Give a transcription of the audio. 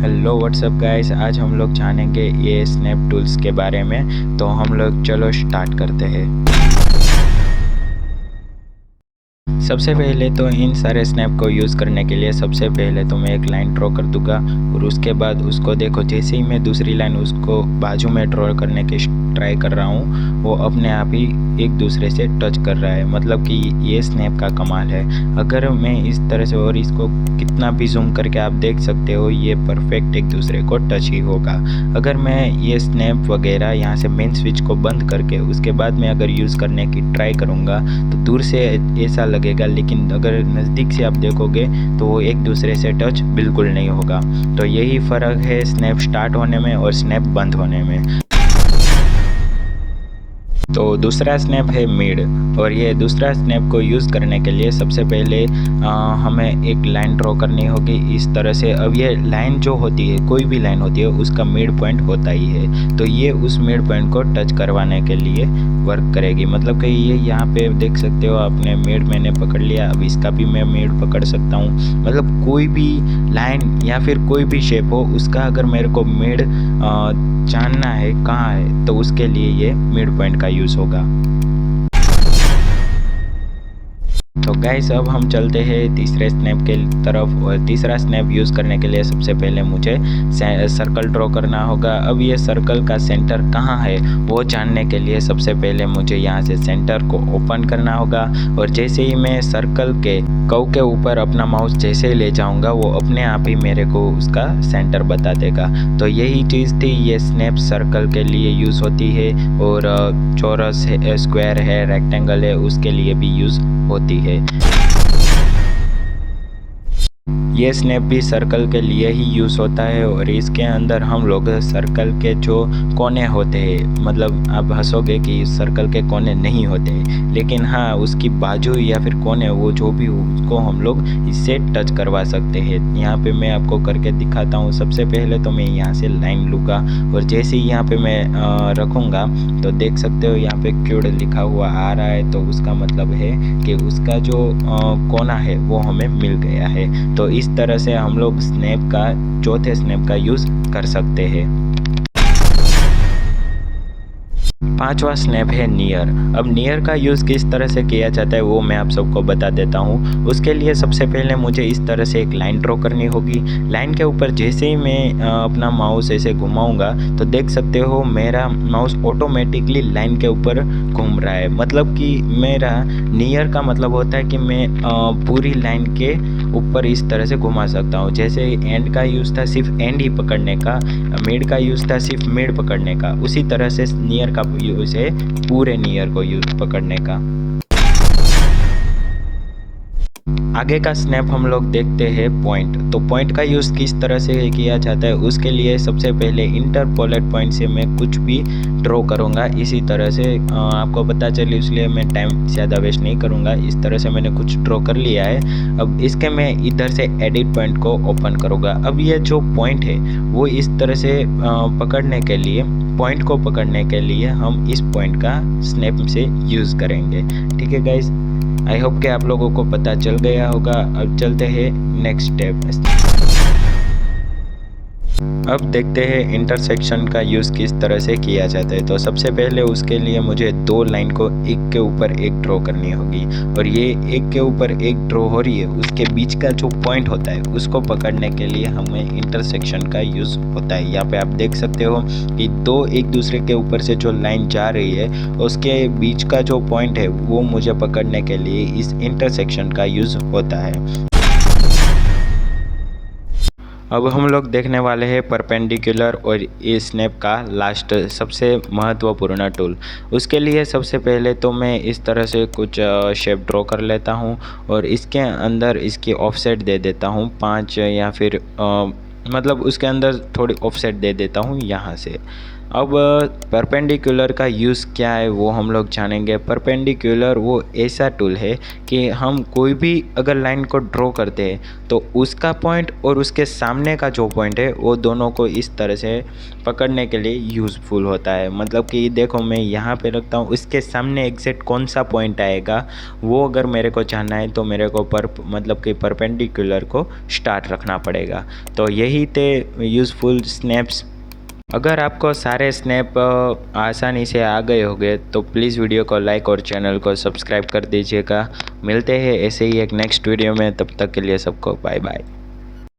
Hello what's up guys, आज हम लोग जानेंगे ये स्नैप टूल्स के बारे में। तो हम लोग चलो स्टार्ट करते हैं। सबसे पहले तो इन सारे स्नैप को यूज़ करने के लिए सबसे पहले तो मैं एक लाइन ड्रॉ कर दूंगा और उसके बाद उसको देखो, जैसे ही मैं दूसरी लाइन उसको बाजू में ड्रॉ करने की ट्राई कर रहा हूँ, वो अपने आप ही एक दूसरे से टच कर रहा है। मतलब कि ये स्नैप का कमाल है। अगर मैं इस तरह से, और इसको कितना भी जूम करके आप देख सकते हो, ये परफेक्ट एक दूसरे को टच ही होगा। अगर मैं ये स्नैप वगैरह यहाँ से मेन स्विच को बंद करके उसके बाद में अगर यूज़ करने की ट्राई करूँगा तो दूर से ऐसा लगेगा, लेकिन अगर नज़दीक से आप देखोगे तो वो एक दूसरे से टच बिल्कुल नहीं होगा। तो यही फ़र्क है स्नैप स्टार्ट होने में और स्नैप बंद होने में। तो दूसरा स्नैप है मिड, और ये दूसरा स्नैप को यूज़ करने के लिए सबसे पहले हमें एक लाइन ड्रॉ करनी होगी इस तरह से। अब ये लाइन जो होती है, कोई भी लाइन होती है, उसका मिड पॉइंट होता ही है। तो ये उस मिड पॉइंट को टच करवाने के लिए वर्क करेगी। मतलब कि ये यहाँ पे देख सकते हो आपने, मिड मैंने पकड़ लिया। अब इसका भी मैं मिड पकड़ सकता हूँ। मतलब कोई भी लाइन या फिर कोई भी शेप हो, उसका अगर मेरे को मिड जानना है कहाँ है, तो उसके लिए ये मिड पॉइंट का यूज़ होगा। तो गाइस, अब हम चलते हैं तीसरे स्नैप के तरफ। और तीसरा स्नैप यूज़ करने के लिए सबसे पहले मुझे सर्कल ड्रॉ करना होगा। अब ये सर्कल का सेंटर कहाँ है वो जानने के लिए सबसे पहले मुझे यहाँ से सेंटर को ओपन करना होगा। और जैसे ही मैं सर्कल के कर्व के ऊपर अपना माउस जैसे ही ले जाऊँगा, वो अपने आप ही मेरे को उसका सेंटर बता देगा। तो यही चीज़ थी, ये स्नैप सर्कल के लिए यूज़ होती है, और चौरस है, स्क्वायर है, रेक्टेंगल है, उसके लिए भी यूज़ होती है। ये स्नैप भी सर्कल के लिए ही यूज़ होता है, और इसके अंदर हम लोग सर्कल के जो कोने होते हैं, मतलब आप हंसोगे कि सर्कल के कोने नहीं होते, लेकिन हाँ, उसकी बाजू या फिर कोने, वो जो भी हो, उसको हम लोग इससे टच करवा सकते हैं। यहाँ पे मैं आपको करके दिखाता हूँ। सबसे पहले तो मैं यहाँ से लाइन लूँगा, और जैसे ही यहाँ पे मैं रखूँगा तो देख सकते हो यहाँ पे क्यूड लिखा हुआ आ रहा है। तो उसका मतलब है कि उसका जो कोना है वो हमें मिल गया है। तो इस तरह से हम लोग स्नैप का, चौथे स्नैप का यूज़ कर सकते हैं। पांचवा स्नैप है नियर। अब नियर का यूज़ किस तरह से किया जाता है वो मैं आप सबको बता देता हूँ। उसके लिए सबसे पहले मुझे इस तरह से एक लाइन ड्रॉ करनी होगी। लाइन के ऊपर जैसे ही मैं अपना माउस ऐसे घुमाऊंगा तो देख सकते हो मेरा माउस ऑटोमेटिकली लाइन के ऊपर घूम रहा है। मतलब कि मेरा नियर का मतलब होता है कि मैं पूरी लाइन के ऊपर इस तरह से घुमा सकता हूँ। जैसे एंड का यूज़ था सिर्फ एंड ही पकड़ने का, मिड का यूज़ था सिर्फ मिड पकड़ने का, उसी तरह से नियर का यूज़ है पूरे नियर को यूज़ पकड़ने का। आगे का स्नैप हम लोग देखते हैं पॉइंट। तो पॉइंट का यूज़ किस तरह से किया जाता है, उसके लिए सबसे पहले इंटरपोलेट पॉइंट से मैं कुछ भी ड्रॉ करूँगा। इसी तरह से आपको पता चले, इसलिए मैं टाइम ज़्यादा वेस्ट नहीं करूँगा। इस तरह से मैंने कुछ ड्रॉ कर लिया है। अब इसके मैं इधर से एडिट पॉइंट को ओपन करूँगा। अब ये जो पॉइंट है वो इस तरह से पकड़ने के लिए, पॉइंट को पकड़ने के लिए हम इस पॉइंट का स्नैप से यूज़ करेंगे। ठीक है गाइज, आई होप कि आप लोगों को पता चल गया होगा। अब चलते हैं नेक्स्ट स्टेप। अब देखते हैं इंटरसेक्शन का यूज़ किस तरह से किया जाता है। तो सबसे पहले उसके लिए मुझे दो लाइन को एक के ऊपर एक ड्रॉ करनी होगी, और ये एक के ऊपर एक ड्रॉ हो रही है, उसके बीच का जो पॉइंट होता है उसको पकड़ने के लिए हमें इंटरसेक्शन का यूज़ होता है। यहाँ पे आप देख सकते हो कि दो एक दूसरे के ऊपर से जो लाइन जा रही है, उसके बीच का जो पॉइंट है वो मुझे पकड़ने के लिए इस इंटरसेक्शन का यूज़ होता है। अब हम लोग देखने वाले हैं परपेंडिकुलर और ये स्नैप का लास्ट सबसे महत्वपूर्ण टूल। उसके लिए सबसे पहले तो मैं इस तरह से कुछ शेप ड्रॉ कर लेता हूँ, और इसके अंदर इसकी ऑफसेट दे देता हूँ 5, या फिर मतलब उसके अंदर थोड़ी ऑफसेट दे देता हूँ यहाँ से। अब परपेंडिकुलर का यूज़ क्या है वो हम लोग जानेंगे। परपेंडिकुलर वो ऐसा टूल है कि हम कोई भी अगर लाइन को ड्रॉ करते हैं तो उसका पॉइंट और उसके सामने का जो पॉइंट है वो दोनों को इस तरह से पकड़ने के लिए यूज़फुल होता है। मतलब कि देखो मैं यहाँ पे रखता हूँ, उसके सामने एग्जैक्ट कौन सा पॉइंट आएगा वो अगर मेरे को जानना है तो मेरे को मतलब कि परपेंडिकुलर को स्टार्ट रखना पड़ेगा। तो यही थे यूज़फुल स्नैप्स। अगर आपको सारे स्नैप आसानी से आ गए होंगे तो प्लीज़ वीडियो को लाइक और चैनल को सब्सक्राइब कर दीजिएगा। मिलते हैं ऐसे ही एक नेक्स्ट वीडियो में, तब तक के लिए सबको बाय बाय।